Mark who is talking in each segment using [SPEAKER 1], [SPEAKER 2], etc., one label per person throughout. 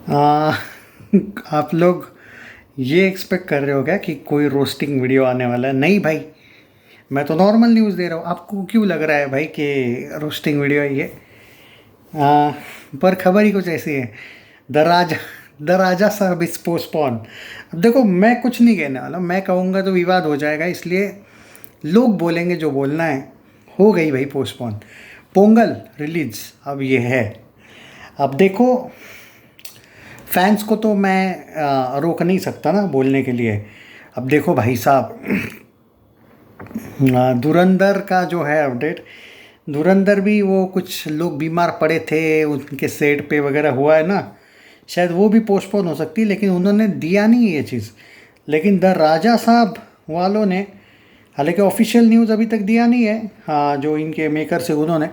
[SPEAKER 1] आ, आप लोग ये एक्सपेक्ट कर रहे हो क्या कि कोई रोस्टिंग वीडियो आने वाला है? नहीं भाई, मैं तो नॉर्मल न्यूज़ दे रहा हूँ। आपको क्यों लग रहा है भाई कि रोस्टिंग वीडियो है ये? आ, पर खबर ही कुछ ऐसी है। द राजा द राजा साहब इज पोस्टपोन। अब देखो, मैं कुछ नहीं कहने वाला। मैं कहूँगा तो विवाद हो जाएगा, इसलिए लोग बोलेंगे जो बोलना है। हो गई भाई पोस्टपोन। पोंगल रिलीज अब ये है। अब देखो, फैंस को तो मैं रोक नहीं सकता ना बोलने के लिए। अब देखो भाई साहब, धुरंधर का जो है अपडेट, धुरंधर भी वो कुछ लोग बीमार पड़े थे, उनके सेट पे वगैरह हुआ है ना, शायद वो भी पोस्टपोन हो सकती है, लेकिन उन्होंने दिया नहीं है ये चीज़। लेकिन द राजा साहब वालों ने, हालांकि ऑफिशियल न्यूज़ अभी तक दिया नहीं है, हाँ जो इनके मेकर से उन्होंने,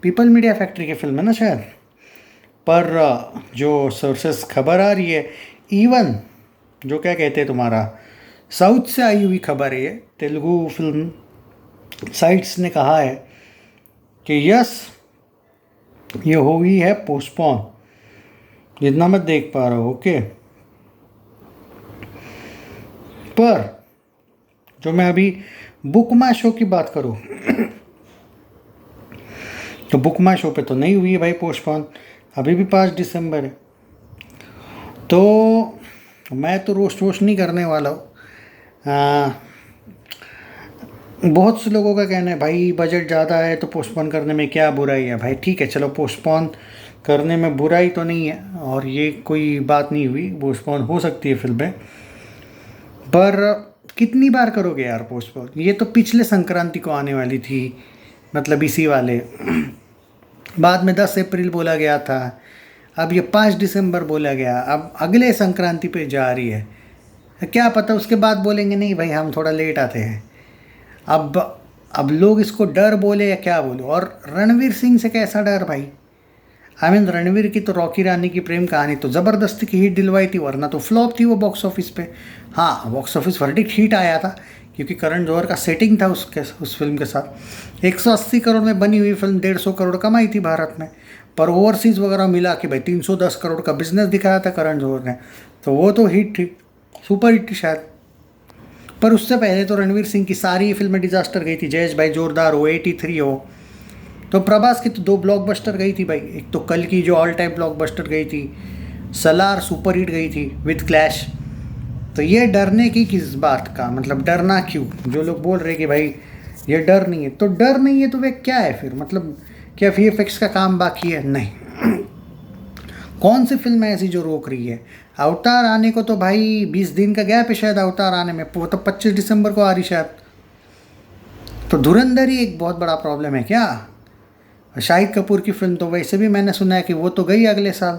[SPEAKER 1] पीपल मीडिया फैक्ट्री की फिल्म है ना शायद, पर जो सोर्सेस खबर आ रही है, इवन जो क्या कहते हैं तुम्हारा, साउथ से आई हुई खबर है, ये तेलुगु फिल्म साइट्स ने कहा है कि यस, ये हुई है पोस्टपोन, जितना मैं देख पा रहा हूँ। ओके, पर जो मैं अभी बुक माई शो की बात करूँ तो बुक माई शो पे तो नहीं हुई है भाई पोस्टपोन, अभी भी 5 दिसंबर है। तो मैं तो रोस्ट वोस्ट नहीं करने वाला हूँ। बहुत से लोगों का कहना है भाई बजट ज़्यादा है तो पोस्टपोन करने में क्या बुराई है। भाई ठीक है, चलो पोस्टपोन करने में बुराई तो नहीं है, और ये कोई बात नहीं हुई, पोस्टपोन हो सकती है फिल्में, पर कितनी बार करोगे यार पोस्टपोन? ये तो पिछले संक्रांति को आने वाली थी, मतलब इसी वाले बाद में 10 अप्रैल बोला गया था, अब ये 5 दिसंबर बोला गया, अब अगले संक्रांति पे जा रही है। क्या पता उसके बाद बोलेंगे नहीं भाई हम थोड़ा लेट आते हैं। अब लोग इसको डर बोले या क्या बोले। और रणवीर सिंह से कैसा डर भाई? आई मीन रणवीर की तो रॉकी रानी की प्रेम कहानी तो ज़बरदस्ती की हिट दिलवाई थी, वरना तो फ्लॉप थी वो बॉक्स ऑफिस पे। हाँ, बॉक्स ऑफिस वर्डिक्ट हिट आया था क्योंकि करण जौहर का सेटिंग था उस फिल्म के साथ। 180 करोड़ में बनी हुई फिल्म 150 करोड़ कमाई थी भारत में, पर ओवरसीज़ वगैरह मिला के भाई 310 करोड़ का बिजनेस दिखाया था करण जौहर ने, तो वो तो हिट थी, सुपर हिट थी शायद। पर उससे पहले तो रणवीर सिंह की सारी फिल्में डिजास्टर गई थी। जयेश भाई जोरदार हो, 83 हो, तो प्रभास की तो 2 ब्लॉकबस्टर गई थी भाई। एक तो कल की जो ऑल टाइम ब्लॉकबस्टर गई थी, सलार सुपर हिट गई थी विद क्लैश। तो ये डरने की किस बात का, मतलब डरना क्यों? जो लोग बोल रहे कि भाई ये डर नहीं है, तो डर नहीं है तो वे क्या है फिर? मतलब क्या VFX का काम बाकी है? नहीं। कौन सी फिल्म है ऐसी जो रोक रही है? अवतार आने को तो भाई 20 दिन का गैप है शायद अवतार आने में, वो तो 25 दिसंबर को आ रही शायद। तो धुरंधर ही एक बहुत बड़ा प्रॉब्लम है क्या? शाहिद कपूर की फिल्म तो वैसे भी मैंने सुना है कि वो तो गई अगले साल,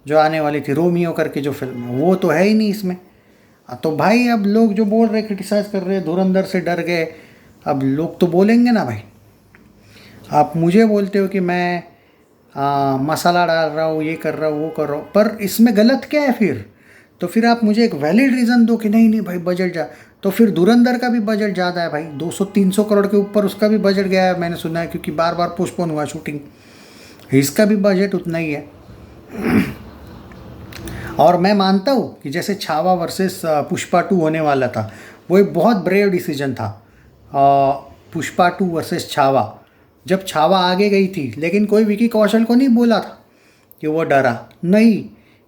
[SPEAKER 1] जो आने वाली थी रोमियो करके जो फिल्म है, वो तो है ही नहीं इसमें। तो भाई अब लोग जो बोल रहे, क्रिटिसाइज़ कर रहे हैं धुरंधर से डर गए, अब लोग तो बोलेंगे ना भाई। आप मुझे बोलते हो कि मैं मसाला डाल रहा हूँ, ये कर रहा हूँ, वो कर रहा हूँ, पर इसमें गलत क्या है फिर? तो फिर आप मुझे एक वैलिड रीज़न दो कि नहीं नहीं भाई बजट जा। तो फिर धुरंधर का भी बजट ज़्यादा है भाई, 200-300 करोड़ के ऊपर उसका भी बजट गया है मैंने सुना है, क्योंकि बार बार पोस्टपोन हुआ शूटिंग। इसका भी बजट उतना ही है। और मैं मानता हूँ कि जैसे छावा वर्सेस पुष्पा 2 होने वाला था, वो एक बहुत ब्रेव डिसीजन था, पुष्पा 2 वर्सेस छावा। जब छावा आगे गई थी, लेकिन कोई विकी कौशल को नहीं बोला था कि वो डरा नहीं,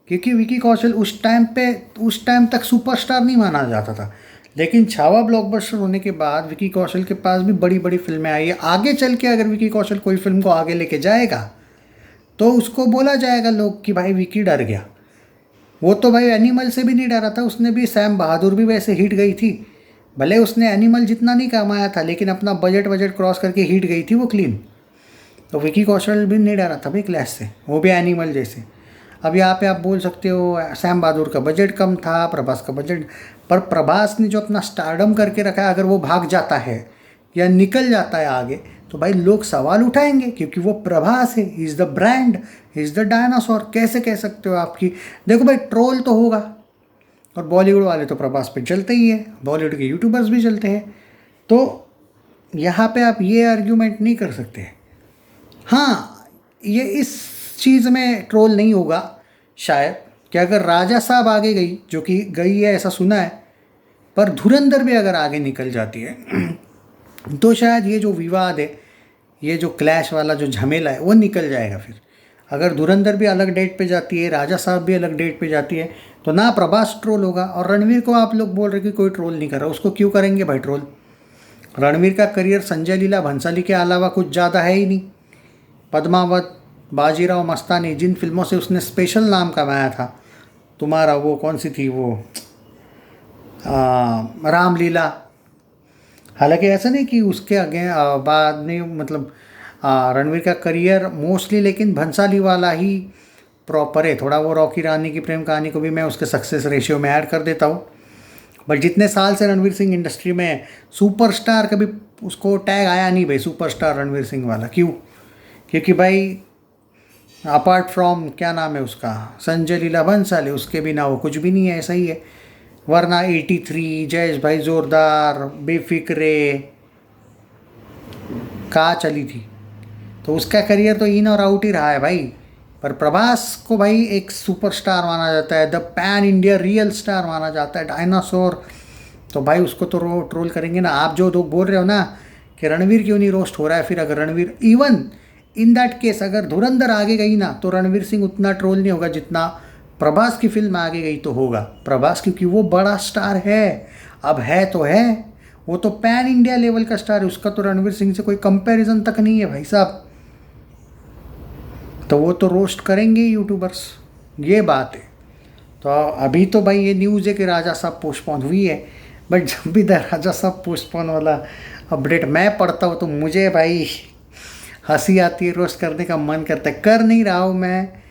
[SPEAKER 1] क्योंकि विकी कौशल उस टाइम तक सुपरस्टार नहीं माना जाता था। लेकिन छावा ब्लॉकबस्टर होने के बाद विकी कौशल के पास भी बड़ी बड़ी फिल्में आई है। आगे चल के अगर विकी कौशल कोई फिल्म को आगे लेके जाएगा तो उसको बोला जाएगा लोग कि भाई विकी डर गया। वो तो भाई एनिमल से भी नहीं डरा था, उसने भी, सैम बहादुर भी वैसे हिट गई थी, भले उसने एनिमल जितना नहीं कमाया था, लेकिन अपना बजट क्रॉस करके हिट गई थी वो क्लीन। तो विकी कौशल भी नहीं डरा था भाई क्लैश से, वो भी एनिमल जैसे। अब यहाँ पे आप बोल सकते हो सैम बहादुर का बजट कम था, प्रभास का बजट, पर प्रभास ने जो अपना स्टारडम करके रखा है, अगर वो भाग जाता है या निकल जाता है आगे, तो भाई लोग सवाल उठाएंगे, क्योंकि वो प्रभास है, he is the brand, he is the dinosaur. कैसे कह सकते हो आपकी? देखो भाई ट्रोल तो होगा, और बॉलीवुड वाले तो प्रभास पे चलते ही है, बॉलीवुड के यूट्यूबर्स भी चलते हैं, तो यहाँ पे आप ये आर्ग्यूमेंट नहीं कर सकते। हाँ, ये इस चीज़ में ट्रोल नहीं होगा शायद, कि अगर राजा साहब आगे गई, जो कि गई है ऐसा सुना है, पर धुरंधर भी अगर आगे निकल जाती है तो शायद ये जो विवाद है, ये जो क्लैश वाला जो झमेला है वो निकल जाएगा फिर। अगर धुरंधर भी अलग डेट पे जाती है, राजा साहब भी अलग डेट पे जाती है, तो ना प्रभास ट्रोल होगा। और रणवीर को आप लोग बोल रहे कि कोई ट्रोल नहीं कर रहा, उसको क्यों करेंगे भाई ट्रोल? रणवीर का करियर संजय लीला भंसाली के अलावा कुछ ज़्यादा है ही नहीं। पद्मावत, बाजीराव मस्तानी, जिन फिल्मों से उसने स्पेशल नाम कमाया था, तुम्हारा वो कौन सी थी वो, रामलीला। हालांकि ऐसा नहीं कि उसके आगे बाद में मतलब रणवीर का करियर मोस्टली लेकिन भंसाली वाला ही प्रॉपर है। थोड़ा वो रॉकी रानी की प्रेम कहानी को भी मैं उसके सक्सेस रेशियो में ऐड कर देता हूँ। बट जितने साल से रणवीर सिंह इंडस्ट्री में सुपरस्टार, कभी उसको टैग आया नहीं भाई सुपरस्टार रणवीर सिंह वाला। क्यों? क्योंकि भाई अपार्ट फ्रॉम क्या नाम है उसका, संजय लीला भंसाली, उसके बिना वो कुछ भी नहीं है, ऐसा ही है। वरना 83, जयेश भाई जोरदार, बेफिक्रे कहाँ चली थी, तो उसका करियर तो इन और आउट ही रहा है भाई। पर प्रभास को भाई एक सुपरस्टार माना जाता है, the pan India real star माना जाता है, डायनासोर। तो भाई उसको तो ट्रोल करेंगे ना। आप जो लोग बोल रहे हो ना कि रणवीर क्यों नहीं रोस्ट हो रहा है, फिर अगर Ranveer, even in that case अगर धुरंधर आगे गई ना, तो रणवीर सिंह उतना ट्रोल नहीं होगा जितना प्रभास की फिल्म आगे गई तो होगा। प्रभास क्योंकि वो बड़ा स्टार है, अब है तो है, वो तो पैन इंडिया लेवल का स्टार है, उसका तो रणवीर सिंह से कोई कंपैरिजन तक नहीं है भाई साहब। तो वो तो रोस्ट करेंगे यूट्यूबर्स, ये बात है। तो अभी तो भाई ये न्यूज़ है कि राजा साहब पोस्टपोन हुई है, बट जब भी राजा साहब पोस्टपोन वाला अपडेट मैं पढ़ता हूँ तो मुझे भाई हंसी आती है, रोस्ट करने का मन करता है। कर नहीं रहा हूँ मैं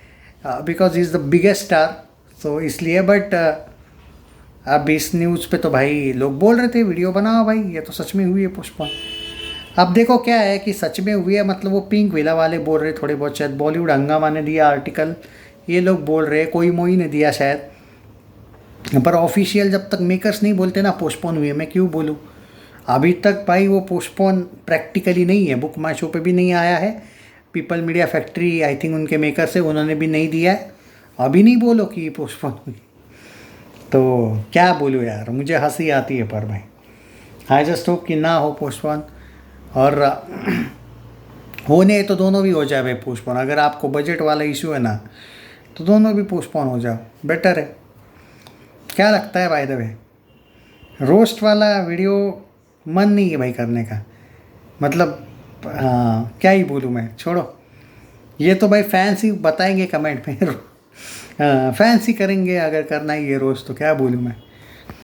[SPEAKER 1] because is the biggest star, so इसलिए। बट अब इस न्यूज़ पे तो भाई लोग बोल रहे थे वीडियो बनाओ भाई, ये तो सच में हुई है पोस्टपोन। अब देखो क्या है कि सच में हुई है, मतलब वो पिंक विला वाले बोल रहे थोड़े बहुत, शायद बॉलीवुड हंगामा ने दिया आर्टिकल, ये लोग बोल रहे, कोई मोई ने दिया शायद। पर ऑफिशियल जब तक मेकर्स नहीं बोलते ना पोस्टपोन हुई है, मैं क्यों बोलूँ। अभी तक भाई वो पोस्टपोन प्रैक्टिकली नहीं है, बुक माई शो पे भी नहीं आया है, people media factory I think उनके मेकर से, उन्होंने भी नहीं दिया है। अभी नहीं बोलो कि पोस्टपोन हुई, तो क्या बोलूँ यार, मुझे हंसी आती है। पर भाई आई जस्ट होप कि ना हो पोस्टपोन, और होने तो दोनों भी हो जाए भाई पोस्टपोन। अगर आपको बजट वाला इशू है ना तो दोनों भी पोस्टपोन हो जाओ, बेटर है। क्या लगता है बाय द वे, रोस्ट वाला वीडियो मन नहीं है भाई करने का, मतलब क्या ही बोलूँ मैं, छोड़ो। ये तो भाई फैंस ही बताएंगे कमेंट में फैंस ही करेंगे अगर करना ही है रोस्ट, तो क्या बोलूँ मैं।